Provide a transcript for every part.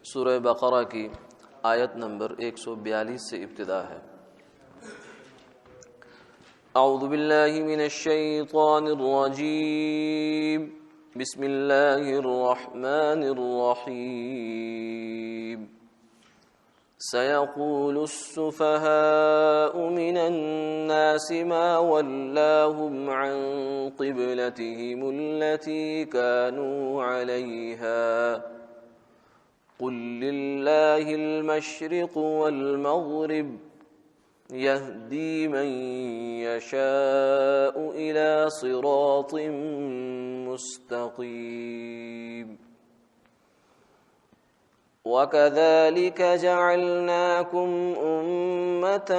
سورہ بقرہ کی آیت نمبر 142 سے ابتدا ہے۔ اعوذ باللہ من الشیطان الرجیم، بسم اللہ الرحمن الرحیم۔ سيقول السفهاء من الناس ما ولاهم عن قبلتهم التي كانوا عليها قل لله المشرق والمغرب يهدي من يشاء إلى صراط مستقيم وَكَذَلِكَ جَعَلْنَاكُمْ أُمَّةً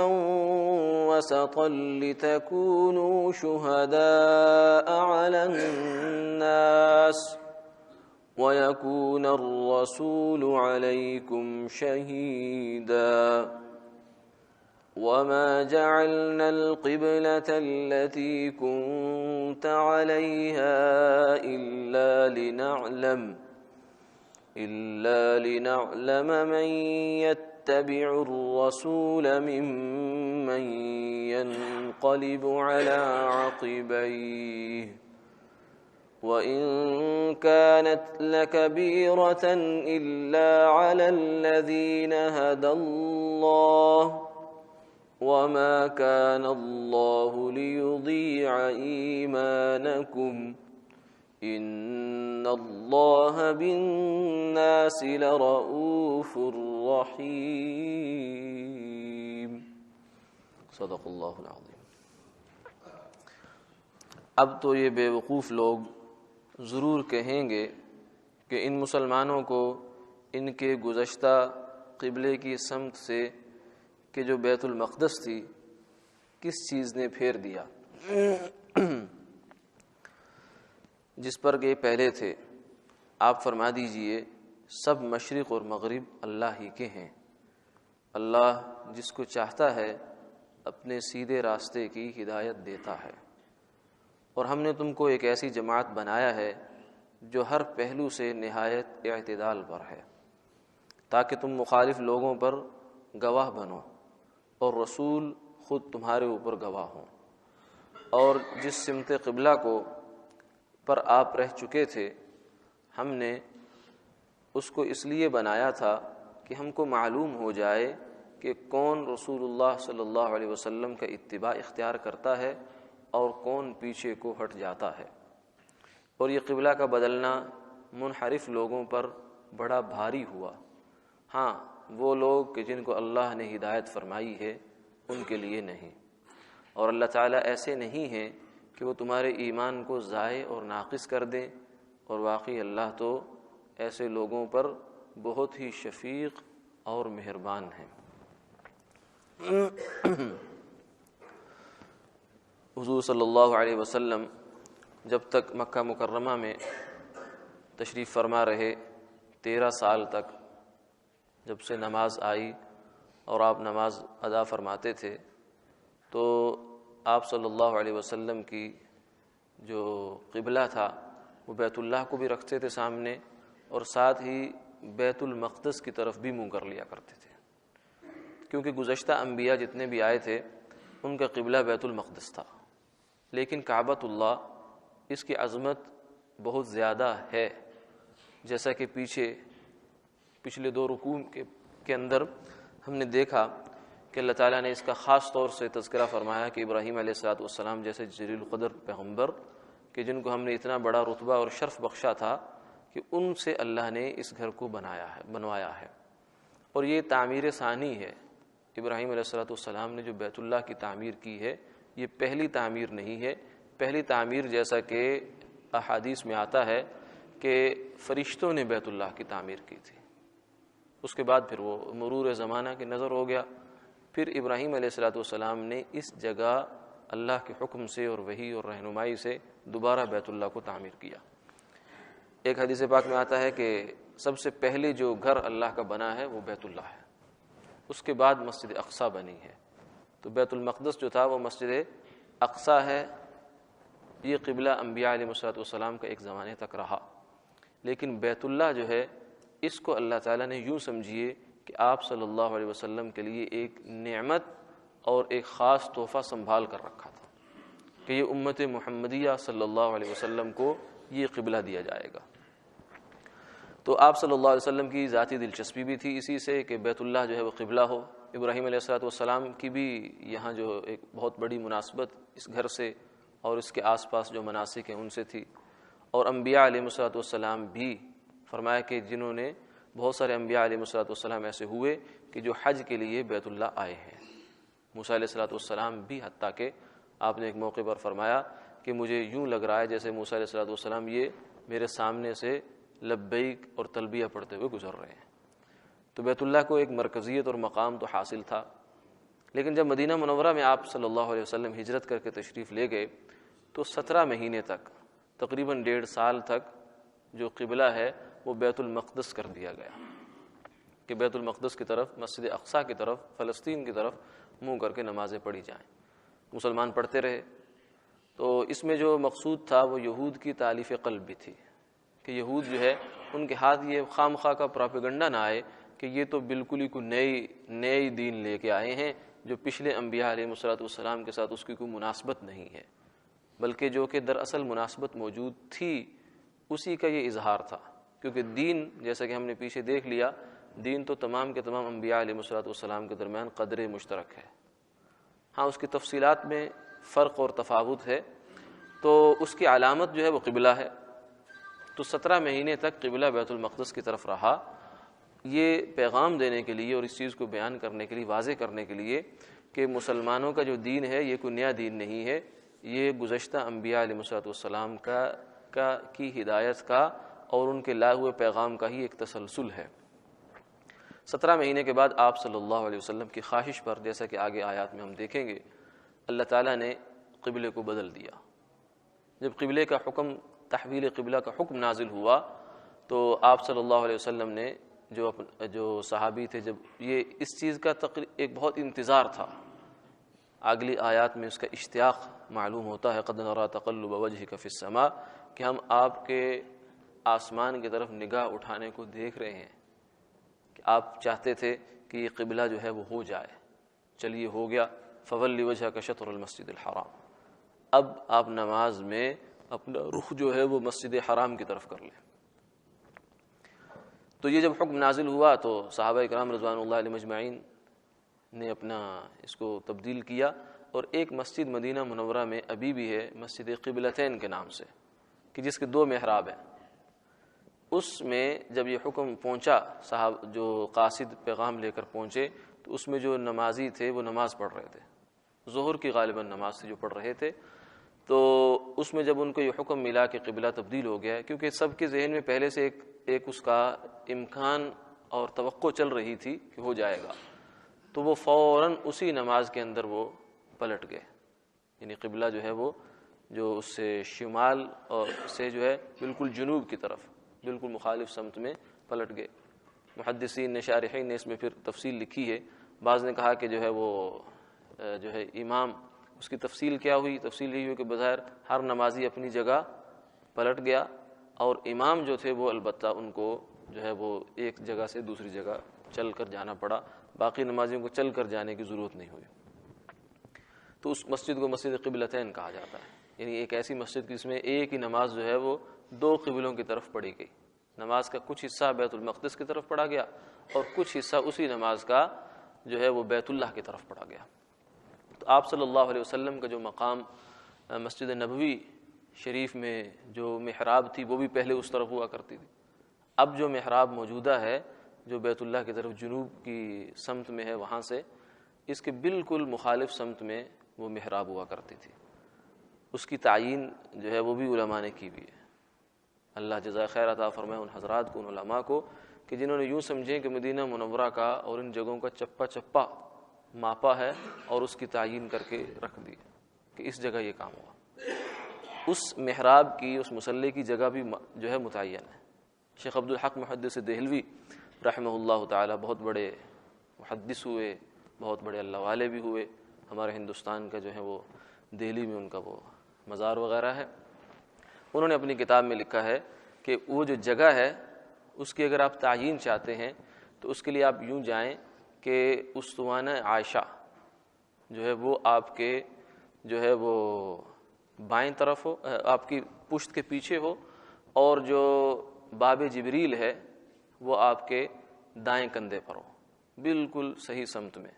وَسَطًا لِتَكُونُوا شُهَدَاءَ عَلَى النَّاسِ وَيَكُونَ الرَّسُولُ عَلَيْكُمْ شَهِيدًا وَمَا جَعَلْنَا الْقِبْلَةَ الَّتِي كُنْتَ عَلَيْهَا إلا لنعلم من يتبع الرسول ممن ينقلب على عقبيه وإن كانت لكبيرة إلا على الذين هدى الله وما كان الله ليضيع إيمانكم إن الله بالناس لرؤوف رحیم۔ صدق اللہ العظیم۔ اب تو یہ بے وقوف لوگ ضرور کہیں گے کہ ان مسلمانوں کو ان کے گزشتہ قبلے کی سمت سے کہ جو بیت المقدس تھی کس چیز نے پھیر دیا جس پر کہ پہلے تھے۔ آپ فرما دیجئے سب مشرق اور مغرب اللہ ہی کے ہیں، اللہ جس کو چاہتا ہے اپنے سیدھے راستے کی ہدایت دیتا ہے، اور ہم نے تم کو ایک ایسی جماعت بنایا ہے جو ہر پہلو سے نہایت اعتدال پر ہے، تاکہ تم مخالف لوگوں پر گواہ بنو اور رسول خود تمہارے اوپر گواہ ہوں، اور جس سمت قبلہ کو پر آپ رہ چکے تھے ہم نے اس کو اس لیے بنایا تھا کہ ہم کو معلوم ہو جائے کہ کون رسول اللہ صلی اللہ علیہ وسلم کا اتباع اختیار کرتا ہے اور کون پیچھے کو ہٹ جاتا ہے، اور یہ قبلہ کا بدلنا منحرف لوگوں پر بڑا بھاری ہوا۔ ہاں وہ لوگ کہ جن کو اللہ نے ہدایت فرمائی ہے ان کے لیے نہیں، اور اللہ تعالیٰ ایسے نہیں ہیں کہ وہ تمہارے ایمان کو ضائع اور ناقص کر دیں، اور واقعی اللہ تو ایسے لوگوں پر بہت ہی شفیق اور مہربان ہیں۔ حضور صلی اللہ علیہ وسلم جب تک مکہ مکرمہ میں تشریف فرما رہے 13 سال تک، جب سے نماز آئی اور آپ نماز ادا فرماتے تھے تو آپ صلی اللہ علیہ وسلم کی جو قبلہ تھا وہ بیت اللہ کو بھی رکھتے تھے سامنے، اور ساتھ ہی بیت المقدس کی طرف بھی منہ کر لیا کرتے تھے، کیونکہ گزشتہ انبیاء جتنے بھی آئے تھے ان کا قبلہ بیت المقدس تھا، لیکن کعبۃ اللہ اس کی عظمت بہت زیادہ ہے، جیسا کہ پچھلے 2 رکوع کے اندر ہم نے دیکھا کہ اللہ تعالیٰ نے اس کا خاص طور سے تذکرہ فرمایا کہ ابراہیم علیہ السلام جیسے جلیل القدر پیغمبر کہ جن کو ہم نے اتنا بڑا رتبہ اور شرف بخشا تھا کہ ان سے اللہ نے اس گھر کو بنوایا ہے، اور یہ تعمیر ثانی ہے۔ ابراہیم علیہ السلام نے جو بیت اللہ کی تعمیر کی ہے یہ پہلی تعمیر نہیں ہے۔ پہلی تعمیر جیسا کہ احادیث میں آتا ہے کہ فرشتوں نے بیت اللہ کی تعمیر کی تھی، اس کے بعد پھر وہ مرور زمانہ کی نظر ہو گیا، پھر ابراہیم علیہ السلام نے اس جگہ اللہ کے حکم سے اور وحی اور رہنمائی سے دوبارہ بیت اللہ کو تعمیر کیا۔ ایک حدیث پاک میں آتا ہے کہ سب سے پہلے جو گھر اللہ کا بنا ہے وہ بیت اللہ ہے، اس کے بعد مسجد اقصیٰ بنی ہے، تو بیت المقدس جو تھا وہ مسجد اقصیٰ ہے۔ یہ قبلہ انبیاء علیہ الصلوۃ والسلام کا ایک زمانے تک رہا، لیکن بیت اللہ جو ہے اس کو اللہ تعالیٰ نے یوں سمجھیے کہ آپ صلی اللہ علیہ وسلم کے لیے ایک نعمت اور ایک خاص تحفہ سنبھال کر رکھا تھا کہ یہ امت محمدیہ صلی اللہ علیہ وسلم کو یہ قبلہ دیا جائے گا۔ تو آپ صلی اللہ علیہ وسلم کی ذاتی دلچسپی بھی تھی اسی سے کہ بیت اللہ جو ہے وہ قبلہ ہو۔ ابراہیم علیہ الصلوۃ والسلام کی بھی یہاں جو ایک بہت بڑی مناسبت اس گھر سے اور اس کے آس پاس جو مناسک ہیں ان سے تھی، اور انبیاء علیہ الصلوۃ والسلام بھی فرمایا کہ جنہوں نے بہت سارے انبیاء علیہ الصلوۃ والسلام ایسے ہوئے کہ جو حج کے لیے بیت اللہ آئے ہیں۔ موسیٰ علیہ الصلوۃ والسلام بھی، حتیٰ کہ آپ نے ایک موقع پر فرمایا کہ مجھے یوں لگ رہا ہے جیسے موسیٰ علیہ الصلوۃ والسلام یہ میرے سامنے سے لبیک اور تلبیہ پڑھتے ہوئے گزر رہے ہیں۔ تو بیت اللہ کو ایک مرکزیت اور مقام تو حاصل تھا، لیکن جب مدینہ منورہ میں آپ صلی اللہ علیہ وسلم ہجرت کر کے تشریف لے گئے تو 17 مہینے تک، تقریباً 1.5 سال تک جو قبلہ ہے وہ بیت المقدس کر دیا گیا کہ بیت المقدس کی طرف، مسجد اقصیٰ کی طرف، فلسطین کی طرف منہ کر کے نمازیں پڑھی جائیں۔ مسلمان پڑھتے رہے۔ تو اس میں جو مقصود تھا وہ یہود کی تالیف قلب بھی تھی کہ یہود جو ہے ان کے ہاتھ یہ خام خواہ کا پراپیگنڈا نہ آئے کہ یہ تو بالکل ہی کوئی نئی دین لے کے آئے ہیں جو پچھلے انبیاء علیہ الصلوۃ والسلام کے ساتھ اس کی کوئی مناسبت نہیں ہے، بلکہ جو کہ دراصل مناسبت موجود تھی اسی کا یہ اظہار تھا، کیونکہ دین جیسا کہ ہم نے پیچھے دیکھ لیا، دین تو تمام کے تمام انبیاء علیہ الصلوۃ والسلام کے درمیان قدر مشترک ہے۔ ہاں اس کی تفصیلات میں فرق اور تفاوت ہے، تو اس کی علامت جو ہے وہ قبلہ ہے۔ تو 17 مہینے تک قبلہ بیت المقدس کی طرف رہا، یہ پیغام دینے کے لیے اور اس چیز کو بیان کرنے کے لیے، واضح کرنے کے لیے کہ مسلمانوں کا جو دین ہے یہ کوئی نیا دین نہیں ہے، یہ گزشتہ انبیاء علیہ الصلوۃ والسلام کی ہدایت کا اور ان کے لائے ہوئے پیغام کا ہی ایک تسلسل ہے۔ 17 مہینے کے بعد آپ صلی اللہ علیہ وسلم کی خواہش پر، جیسا کہ آگے آیات میں ہم دیکھیں گے، اللہ تعالیٰ نے قبلے کو بدل دیا۔ جب قبلے کا حکم، تحویل قبلہ کا حکم نازل ہوا تو آپ صلی اللہ علیہ وسلم نے جو صحابی تھے، جب یہ اس چیز کا ایک بہت انتظار تھا، اگلی آیات میں اس کا اشتیاق معلوم ہوتا ہے، قد نری تقلب وجهک فی السماء، کہ ہم آپ کے آسمان کی طرف نگاہ اٹھانے کو دیکھ رہے ہیں کہ آپ چاہتے تھے کہ یہ قبلہ جو ہے وہ ہو جائے، چلیے ہو گیا۔ فولی وجهک شطر المسجد الحرام، اب آپ نماز میں اپنا رخ جو ہے وہ مسجد حرام کی طرف کر لیں۔ تو یہ جب حکم نازل ہوا تو صحابہ کرام رضوان اللہ علیہ مجمعین نے اپنا اس کو تبدیل کیا، اور ایک مسجد مدینہ منورہ میں ابھی بھی ہے، مسجد قبلتین کے نام سے، کہ جس کے 2 محراب ہیں۔ اس میں جب یہ حکم پہنچا، صاحب جو قاصد پیغام لے کر پہنچے، تو اس میں جو نمازی تھے وہ نماز پڑھ رہے تھے، ظہر کی غالباً نماز تھی جو پڑھ رہے تھے۔ تو اس میں جب ان کو یہ حکم ملا کہ قبلہ تبدیل ہو گیا ہے، کیونکہ سب کے ذہن میں پہلے سے ایک اس کا امکان اور توقع چل رہی تھی کہ ہو جائے گا، تو وہ فوراً اسی نماز کے اندر وہ پلٹ گئے، یعنی قبلہ جو ہے وہ جو اس سے شمال اور سے جو ہے بالکل جنوب کی طرف، بالکل مخالف سمت میں پلٹ گئے۔ محدثین نے، شارحین نے اس میں پھر تفصیل لکھی ہے، بعض نے کہا کہ جو ہے وہ جو ہے امام، اس کی تفصیل کیا ہوئی؟ تفصیل یہی ہوئی کہ بظاہر ہر نمازی اپنی جگہ پلٹ گیا، اور امام جو تھے وہ البتہ ان کو جو ہے وہ ایک جگہ سے دوسری جگہ چل کر جانا پڑا، باقی نمازیوں کو چل کر جانے کی ضرورت نہیں ہوئی۔ تو اس مسجد کو مسجد قبلتین کہا جاتا ہے، یعنی ایک ایسی مسجد جس میں ایک ہی نماز جو ہے وہ 2 قبلوں کی طرف پڑھی گئی۔ نماز کا کچھ حصہ بیت المقدس کی طرف پڑھا گیا اور کچھ حصہ اسی نماز کا جو ہے وہ بیت اللہ کی طرف پڑھا گیا۔ تو آپ صلی اللہ علیہ وسلم کا جو مقام مسجد نبوی شریف میں جو محراب تھی وہ بھی پہلے اس طرف ہوا کرتی تھی، اب جو محراب موجودہ ہے جو بیت اللہ کی طرف جنوب کی سمت میں ہے، وہاں سے اس کے بالکل مخالف سمت میں وہ محراب ہوا کرتی تھی۔ اس کی تعیین جو ہے وہ بھی علماء نے کی بھی ہے۔ اللہ جزائے خیر عطا فرمائے ان حضرات کو، ان علماء کو، کہ جنہوں نے یوں سمجھیں کہ مدینہ منورہ کا اور ان جگہوں کا چپا چپا ماپا ہے اور اس کی تعیین کر کے رکھ دی کہ اس جگہ یہ کام ہوا۔ اس محراب کی، اس مصلی کی جگہ بھی جو ہے متعین ہے۔ شیخ عبدالحق محدث دہلوی رحمہ اللہ تعالی بہت بڑے محدث ہوئے، بہت بڑے اللہ والے بھی ہوئے، ہمارے ہندوستان کا جو ہے وہ دہلی میں ان کا وہ مزار وغیرہ ہے۔ انہوں نے اپنی کتاب میں لکھا ہے کہ وہ جو جگہ ہے اس کی اگر آپ تعیین چاہتے ہیں تو اس کے لیے آپ یوں جائیں کہ اسطوانہ عائشہ جو ہے وہ آپ کے جو ہے وہ بائیں طرف ہو، آپ کی پشت کے پیچھے ہو، اور جو باب جبریل ہے وہ آپ کے دائیں کندھے پر ہو، بالکل صحیح سمت میں۔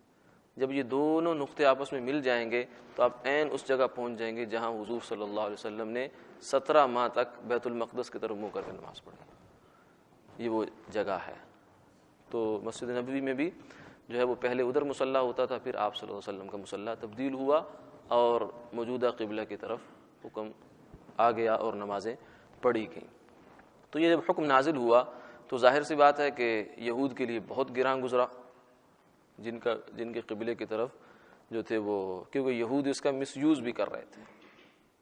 جب یہ دونوں نقطے آپس میں مل جائیں گے تو آپ عین اس جگہ پہنچ جائیں گے جہاں حضور صلی اللہ علیہ وسلم نے 17 ماہ تک بیت المقدس کی طرف منہ کر کے نماز پڑھی، یہ وہ جگہ ہے۔ تو مسجد نبوی میں بھی جو ہے وہ پہلے ادھر مصلی ہوتا تھا، پھر آپ صلی اللہ علیہ وسلم کا مصلی تبدیل ہوا اور موجودہ قبلہ کی طرف حکم آ گیا اور نمازیں پڑھی گئیں۔ تو یہ جب حکم نازل ہوا تو ظاہر سی بات ہے کہ یہود کے لیے بہت گراں گزرا، جن کے قبلے کی طرف جو تھے وہ، کیونکہ یہود اس کا مس یوز بھی کر رہے تھے،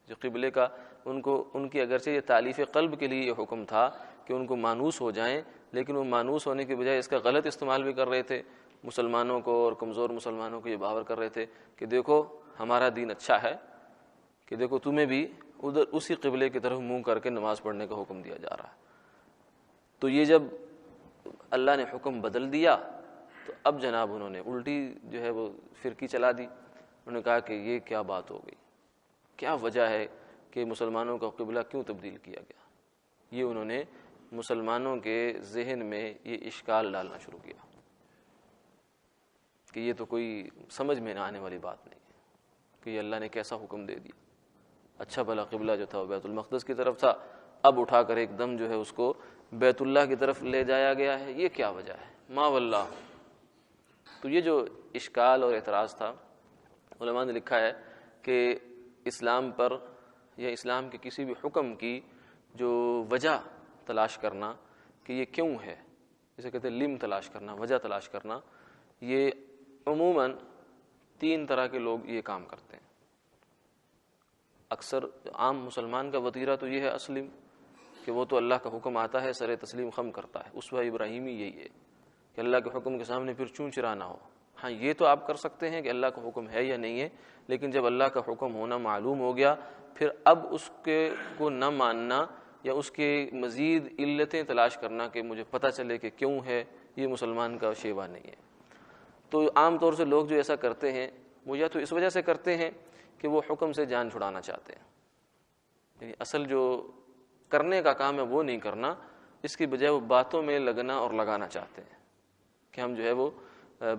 جو قبلے کا ان کی اگرچہ یہ تالیف قلب کے لیے یہ حکم تھا کہ ان کو مانوس ہو جائیں، لیکن وہ مانوس ہونے کے بجائے اس کا غلط استعمال بھی کر رہے تھے، مسلمانوں کو اور کمزور مسلمانوں کو یہ باور کر رہے تھے کہ دیکھو ہمارا دین اچھا ہے، کہ دیکھو تمہیں بھی ادھر اسی قبلے کی طرف منہ کر کے نماز پڑھنے کا حکم دیا جا رہا ہے۔ تو یہ جب اللہ نے حکم بدل دیا تو اب جناب انہوں نے الٹی جو ہے وہ فرقی چلا دی، انہوں نے کہا کہ یہ کیا بات ہو گئی، کیا وجہ ہے کہ مسلمانوں کا قبلہ کیوں تبدیل کیا گیا۔ یہ انہوں نے مسلمانوں کے ذہن میں یہ اشکال ڈالنا شروع کیا کہ یہ تو کوئی سمجھ میں نہ آنے والی بات نہیں ہے کہ یہ اللہ نے کیسا حکم دے دیا، اچھا بھلا قبلہ جو تھا وہ بیت المقدس کی طرف تھا، اب اٹھا کر ایک دم جو ہے اس کو بیت اللہ کی طرف لے جایا گیا ہے، یہ کیا وجہ ہے، ما واللہ۔ تو یہ جو اشکال اور اعتراض تھا، علماء نے لکھا ہے کہ اسلام پر یا اسلام کے کسی بھی حکم کی جو وجہ تلاش کرنا کہ یہ کیوں ہے، جسے کہتے ہیں لم تلاش کرنا، وجہ تلاش کرنا، یہ عموماً 3 طرح کے لوگ یہ کام کرتے ہیں۔ اکثر عام مسلمان کا وتیرہ تو یہ ہے اسلم، کہ وہ تو اللہ کا حکم آتا ہے سر تسلیم خم کرتا ہے، اسوہ ابراہیمی یہی ہے کہ اللہ کے حکم کے سامنے پھر چون چرا نہ ہو۔ ہاں یہ تو آپ کر سکتے ہیں کہ اللہ کا حکم ہے یا نہیں ہے، لیکن جب اللہ کا حکم ہونا معلوم ہو گیا پھر اب اس کے کو نہ ماننا یا اس کے مزید علتیں تلاش کرنا کہ مجھے پتہ چلے کہ کیوں ہے، یہ مسلمان کا شیوا نہیں ہے۔ تو عام طور سے لوگ جو ایسا کرتے ہیں وہ یا تو اس وجہ سے کرتے ہیں کہ وہ حکم سے جان چھڑانا چاہتے ہیں، یعنی اصل جو کرنے کا کام ہے وہ نہیں کرنا، اس کی بجائے وہ باتوں میں لگنا اور لگانا چاہتے ہیں کہ ہم جو ہے وہ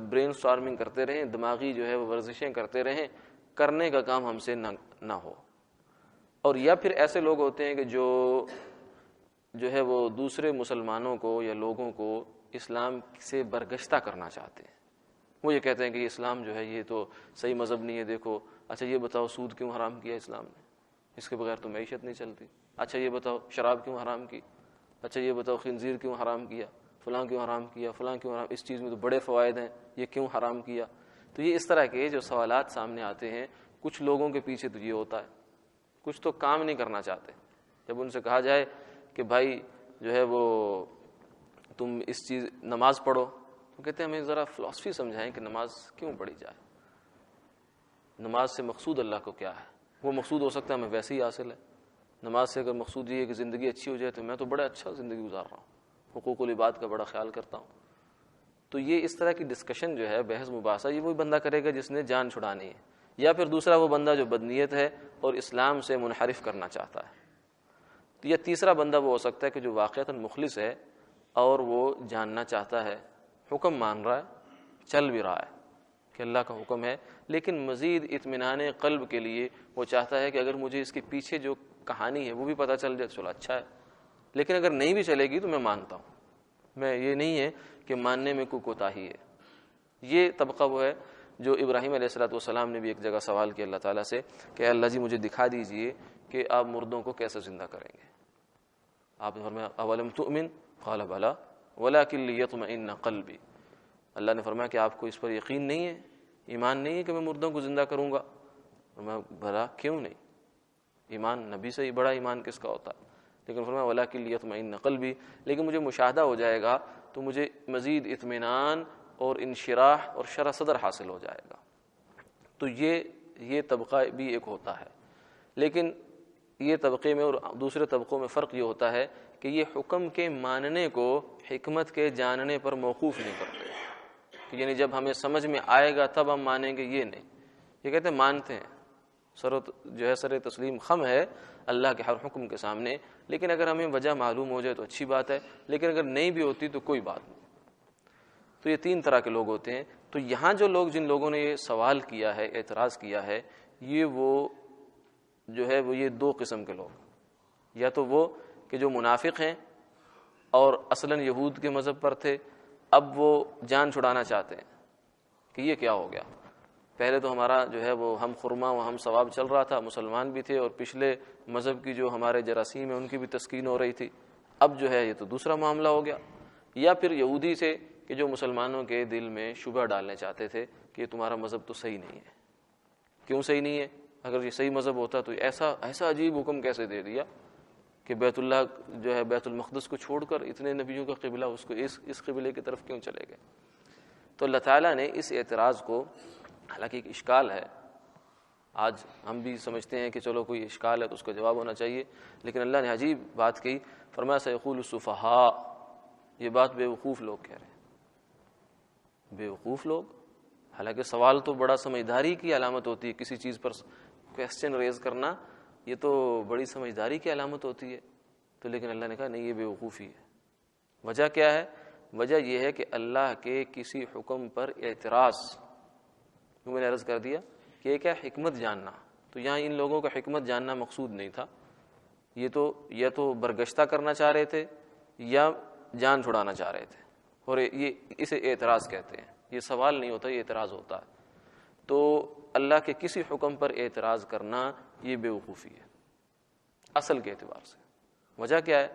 برین سٹارمنگ کرتے رہیں، دماغی جو ہے وہ ورزشیں کرتے رہیں، کرنے کا کام ہم سے نہ ہو۔ اور یا پھر ایسے لوگ ہوتے ہیں کہ جو ہے وہ دوسرے مسلمانوں کو یا لوگوں کو اسلام سے برگشتہ کرنا چاہتے ہیں، وہ یہ کہتے ہیں کہ یہ اسلام جو ہے یہ تو صحیح مذہب نہیں ہے، دیکھو اچھا یہ بتاؤ سود کیوں حرام کیا اسلام نے، اس کے بغیر تو معیشت نہیں چلتی، اچھا یہ بتاؤ شراب کیوں حرام کی، اچھا یہ بتاؤ خنزیر کیوں حرام کیا، فلاں کیوں حرام کیا، فلاں کیوں حرام، اس چیز میں تو بڑے فوائد ہیں، یہ کیوں حرام کیا۔ تو یہ اس طرح کے جو سوالات سامنے آتے ہیں، کچھ لوگوں کے پیچھے تو یہ ہوتا ہے، کچھ تو کام نہیں کرنا چاہتے۔ جب ان سے کہا جائے کہ بھائی جو ہے وہ تم اس چیز نماز پڑھو، تو کہتے ہیں ہمیں ذرا فلسفی سمجھائیں کہ نماز کیوں پڑھی جائے، نماز سے مقصود اللہ کو کیا ہے۔ وہ مقصود ہو سکتا ہے ہمیں ویسے ہی حاصل ہے، نماز سے اگر مقصود یہ ہے کہ زندگی اچھی ہو جائے تو میں تو بڑا اچھا زندگی گزار رہا ہوں، حقوق العباد کا بڑا خیال کرتا ہوں۔ تو یہ اس طرح کی ڈسکشن جو ہے، بحث مباحثہ، یہ وہی بندہ کرے گا جس نے جان چھڑانی ہے، یا پھر دوسرا وہ بندہ جو بدنیت ہے اور اسلام سے منحرف کرنا چاہتا ہے۔ تو یہ تیسرا بندہ وہ ہو سکتا ہے کہ جو واقعتاً مخلص ہے اور وہ جاننا چاہتا ہے، حکم مان رہا ہے، چل بھی رہا ہے کہ اللہ کا حکم ہے، لیکن مزید اطمینان قلب کے لیے وہ چاہتا ہے کہ اگر مجھے اس کے پیچھے جو کہانی ہے وہ بھی پتہ چل جائے تو چلو اچھا ہے، لیکن اگر نہیں بھی چلے گی تو میں مانتا ہوں، میں یہ نہیں ہے کہ ماننے میں کوئی کوتاہی ہے۔ یہ طبقہ وہ ہے جو ابراہیم علیہ السلام نے بھی ایک جگہ سوال کیا اللہ تعالیٰ سے کہ اللہ جی مجھے دکھا دیجئے کہ آپ مردوں کو کیسے زندہ کریں گے۔ آپ نے فرمایا اولم تؤمن قال بلا ولکن لیطمئن قلبی، اللہ نے فرمایا کہ آپ کو اس پر یقین نہیں ہے، ایمان نہیں ہے کہ میں مردوں کو زندہ کروں گا؟ فرمایا بھلا کیوں نہیں، ایمان نبی سے ہی بڑا ایمان کس کا ہوتا ہے، لیکن فرمایا ولکن لیطمئن قلبی، لیکن مجھے مشاہدہ ہو جائے گا تو مجھے مزید اطمینان اور انشراح اور شرح صدر حاصل ہو جائے گا۔ تو یہ طبقہ بھی ایک ہوتا ہے، لیکن یہ طبقے میں اور دوسرے طبقوں میں فرق یہ ہوتا ہے کہ یہ حکم کے ماننے کو حکمت کے جاننے پر موقوف نہیں کرتے، یعنی جب ہمیں سمجھ میں آئے گا تب ہم مانیں گے، یہ نہیں، یہ کہتے ہیں مانتے ہیں، سر تسلیم خم ہے اللہ کے ہر حکم کے سامنے، لیکن اگر ہمیں وجہ معلوم ہو جائے تو اچھی بات ہے، لیکن اگر نہیں بھی ہوتی تو کوئی بات نہیں۔ تو یہ تین طرح کے لوگ ہوتے ہیں۔ تو یہاں جو لوگ، جن لوگوں نے یہ سوال کیا ہے، اعتراض کیا ہے، یہ وہ جو ہے وہ یہ دو قسم کے لوگ، یا تو وہ کہ جو منافق ہیں اور اصلاً یہود کے مذہب پر تھے، اب وہ جان چھڑانا چاہتے ہیں کہ یہ کیا ہو گیا، پہلے تو ہمارا جو ہے وہ ہم خرما و ہم ثواب چل رہا تھا، مسلمان بھی تھے اور پچھلے مذہب کی جو ہمارے جراثیم ہیں ان کی بھی تسکین ہو رہی تھی، اب جو ہے یہ تو دوسرا معاملہ ہو گیا۔ یا پھر یہودی سے کہ جو مسلمانوں کے دل میں شبہ ڈالنے چاہتے تھے کہ تمہارا مذہب تو صحیح نہیں ہے۔ کیوں صحیح نہیں ہے؟ اگر یہ صحیح مذہب ہوتا تو ایسا عجیب حکم کیسے دے دیا کہ بیت اللہ جو ہے بیت المقدس کو چھوڑ کر اتنے نبیوں کا قبلہ اس کو اس قبلے کی طرف کیوں چلے گئے؟ تو اللہ تعالیٰ نے اس اعتراض کو، حالانکہ ایک اشکال ہے، آج ہم بھی سمجھتے ہیں کہ چلو کوئی اشکال ہے تو اس کا جواب ہونا چاہیے، لیکن اللہ نے عجیب بات کہی، فرمایا سیقول السفہاء، یہ بات بے وقوف لوگ کہہ رہے ہیں۔ بے وقوف لوگ، حالانکہ سوال تو بڑا سمجھداری کی علامت ہوتی ہے، کسی چیز پر کویسچن ریز کرنا یہ تو بڑی سمجھداری کی علامت ہوتی ہے، تو لیکن اللہ نے کہا نہیں، یہ بے وقوفی ہے۔ وجہ کیا ہے؟ وجہ یہ ہے کہ اللہ کے کسی حکم پر اعتراض، جو میں نے عرض کر دیا کہ یہ کیا حکمت جاننا، تو یہاں ان لوگوں کا حکمت جاننا مقصود نہیں تھا، یہ تو یا تو برگشتہ کرنا چاہ رہے تھے یا جان چھڑانا چاہ رہے تھے، اور یہ اسے اعتراض کہتے ہیں، یہ سوال نہیں ہوتا، یہ اعتراض ہوتا ہے۔ تو اللہ کے کسی حکم پر اعتراض کرنا یہ بے وقوفی ہے اصل کے اعتبار سے۔ وجہ کیا ہے؟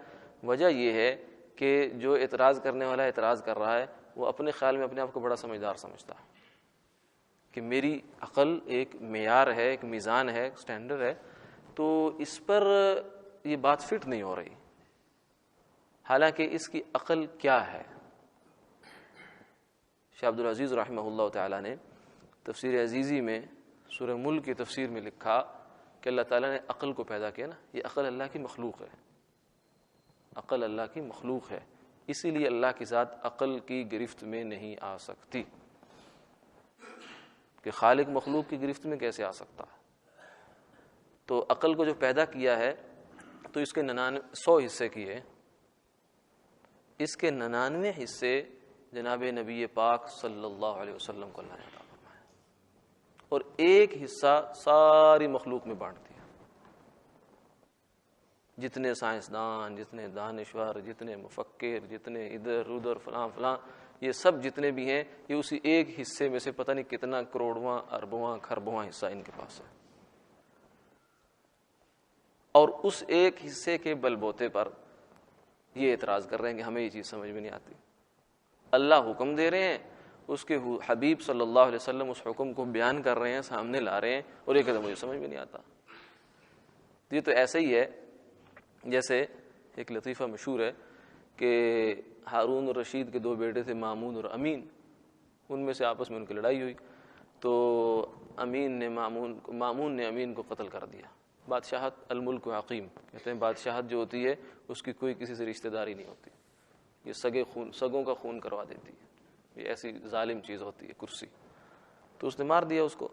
وجہ یہ ہے کہ جو اعتراض کرنے والا اعتراض کر رہا ہے وہ اپنے خیال میں اپنے آپ کو بڑا سمجھدار سمجھتا ہے کہ میری عقل ایک معیار ہے، ایک میزان ہے، ایک سٹینڈرڈ ہے، تو اس پر یہ بات فٹ نہیں ہو رہی، حالانکہ اس کی عقل کیا ہے۔ شیخ عبدالعزیز رحمہ اللہ تعالیٰ نے تفسیر عزیزی میں سورہ ملک کی تفسیر میں لکھا کہ اللہ تعالیٰ نے عقل کو پیدا کیا نا، یہ عقل اللہ کی مخلوق ہے، عقل اللہ کی مخلوق ہے، اسی لیے اللہ کی ذات عقل کی گرفت میں نہیں آ سکتی، کہ خالق مخلوق کی گرفت میں کیسے آ سکتا ہے؟ تو عقل کو جو پیدا کیا ہے تو اس کے 100 حصے کیے، اس کے 99 حصے جناب نبی پاک صلی اللہ علیہ وسلم کو اللہ نے عطا فرمایا، اور ایک حصہ ساری مخلوق میں بانٹ دیا۔ جتنے سائنسدان، جتنے دانشور، جتنے مفکر، جتنے ادھر ادھر فلاں فلاں، یہ سب جتنے بھی ہیں یہ اسی ایک حصے میں سے پتہ نہیں کتنا کروڑواں، اربواں، کھربواں حصہ ان کے پاس ہے، اور اس ایک حصے کے بل بوتے پر یہ اعتراض کر رہے ہیں کہ ہمیں یہ چیز سمجھ میں نہیں آتی۔ اللہ حکم دے رہے ہیں، اس کے حبیب صلی اللہ علیہ وسلم اس حکم کو بیان کر رہے ہیں، سامنے لا رہے ہیں، اور یہ کہتے ہیں مجھے سمجھ میں نہیں آتا۔ یہ تو ایسا ہی ہے جیسے ایک لطیفہ مشہور ہے کہ ہارون الرشید کے 2 بیٹے تھے، مامون اور امین، ان میں سے آپس میں ان کی لڑائی ہوئی، تو مامون نے امین کو قتل کر دیا۔ بادشاہت الملک حقیم، کہتے ہیں بادشاہت جو ہوتی ہے اس کی کوئی کسی سے رشتہ داری نہیں ہوتی، یہ سگوں کا خون کروا دیتی ہے، یہ ایسی ظالم چیز ہوتی ہے کرسی۔ تو اس نے مار دیا اس کو۔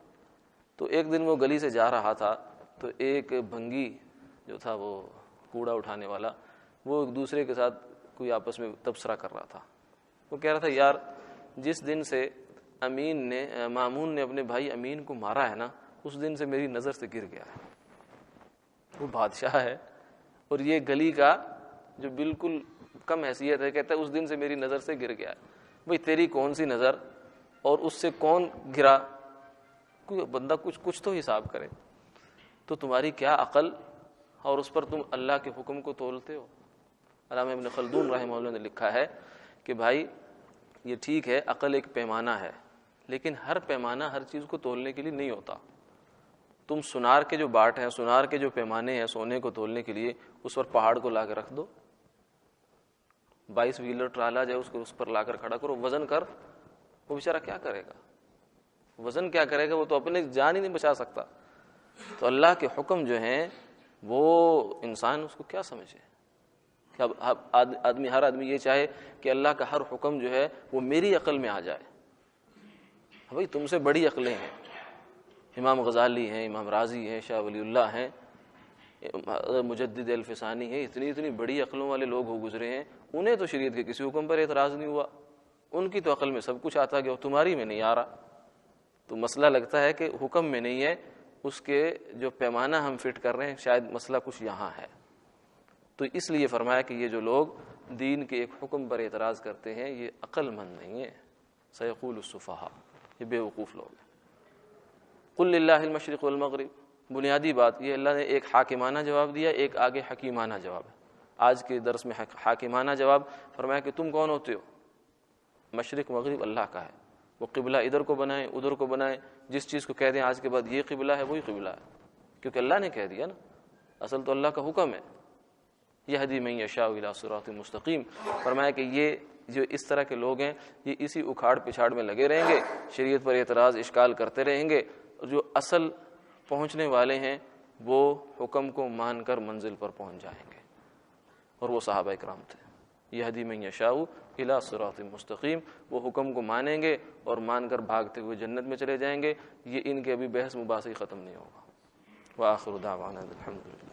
تو ایک دن وہ گلی سے جا رہا تھا تو ایک بھنگی جو تھا، وہ کوڑا اٹھانے والا، وہ ایک دوسرے کے ساتھ کوئی آپس میں تبصرہ کر رہا تھا۔ وہ کہہ رہا تھا یار جس دن سے مامون نے اپنے بھائی امین کو مارا ہے نا، اس دن سے میری نظر سے گر گیا ہے۔ وہ بادشاہ ہے اور یہ گلی کا جو بالکل کم حیثیت ہے، کہتا ہے اس دن سے میری نظر سے گر گیا ہے۔ بھئی تیری کون سی نظر اور اس سے کون گرا؟ کوئی بندہ کچھ تو حساب کرے۔ تو تمہاری کیا عقل، اور اس پر تم اللہ کے حکم کو تولتے ہو۔ علامہ ابن خلدون رحمہ اللہ نے لکھا ہے کہ بھائی یہ ٹھیک ہے، عقل ایک پیمانہ ہے، لیکن ہر پیمانہ ہر چیز کو تولنے کے لیے نہیں ہوتا۔ تم سونار کے جو باٹ ہیں، سونار کے جو پیمانے ہیں سونے کو تولنے کے لیے، اس پر پہاڑ کو لا کے رکھ دو، 22 ویلر ٹرالا جائے، اس کو اس پر لا کر کھڑا کرو، وزن کر، وہ بیچارہ کیا کرے گا؟ وزن کیا کرے گا؟ وہ تو اپنے جان ہی نہیں بچا سکتا۔ تو اللہ کے حکم جو ہیں وہ انسان اس کو کیا سمجھے؟ کہ اب ہر آدمی یہ چاہے کہ اللہ کا ہر حکم جو ہے وہ میری عقل میں آ جائے. بھائی تم سے بڑی عقلیں ہیں، امام غزالی ہیں، امام رازی ہیں، شاہ ولی اللہ ہیں، مجدد الفسانی ہیں، اتنی بڑی عقلوں والے لوگ ہو گزرے ہیں، انہیں تو شریعت کے کسی حکم پر اعتراض نہیں ہوا، ان کی تو عقل میں سب کچھ آتا گیا، تمہاری میں نہیں آ رہا. تو مسئلہ لگتا ہے کہ حکم میں نہیں ہے، اس کے جو پیمانہ ہم فٹ کر رہے ہیں شاید مسئلہ کچھ یہاں ہے. تو اس لیے فرمایا کہ یہ جو لوگ دین کے ایک حکم پر اعتراض کرتے ہیں یہ عقل مند نہیں ہے. سیقول السفہاء، یہ بے وقوف لوگ ہیں. قل للہ المشرق والمغرب، بنیادی بات یہ اللہ نے ایک حاکمانہ جواب دیا، ایک آگے حکیمانہ جواب ہے. آج کے درس میں حاکمانہ جواب فرمایا کہ تم کون ہوتے ہو؟ مشرق مغرب اللہ کا ہے، وہ قبلہ ادھر کو بنائیں ادھر کو بنائیں، جس چیز کو کہہ دیں آج کے بعد یہ قبلہ ہے وہی قبلہ ہے، کیونکہ اللہ نے کہہ دیا نا، اصل تو اللہ کا حکم ہے. یہدی من یشاء الی صراط مستقیم. فرمایا کہ یہ جو اس طرح کے لوگ ہیں یہ اسی اکھاڑ پچھاڑ میں لگے رہیں گے، شریعت پر اعتراض اشکال کرتے رہیں گے. جو اصل پہنچنے والے ہیں وہ حکم کو مان کر منزل پر پہنچ جائیں گے، اور وہ صحابہ کرام تھے. یہدی من یشاء الی صراط مستقیم، وہ حکم کو مانیں گے اور مان کر بھاگتے ہوئے جنت میں چلے جائیں گے. یہ ان کے ابھی بحث مباحث ختم نہیں ہوگا. وآخر دعوانا الحمدللہ.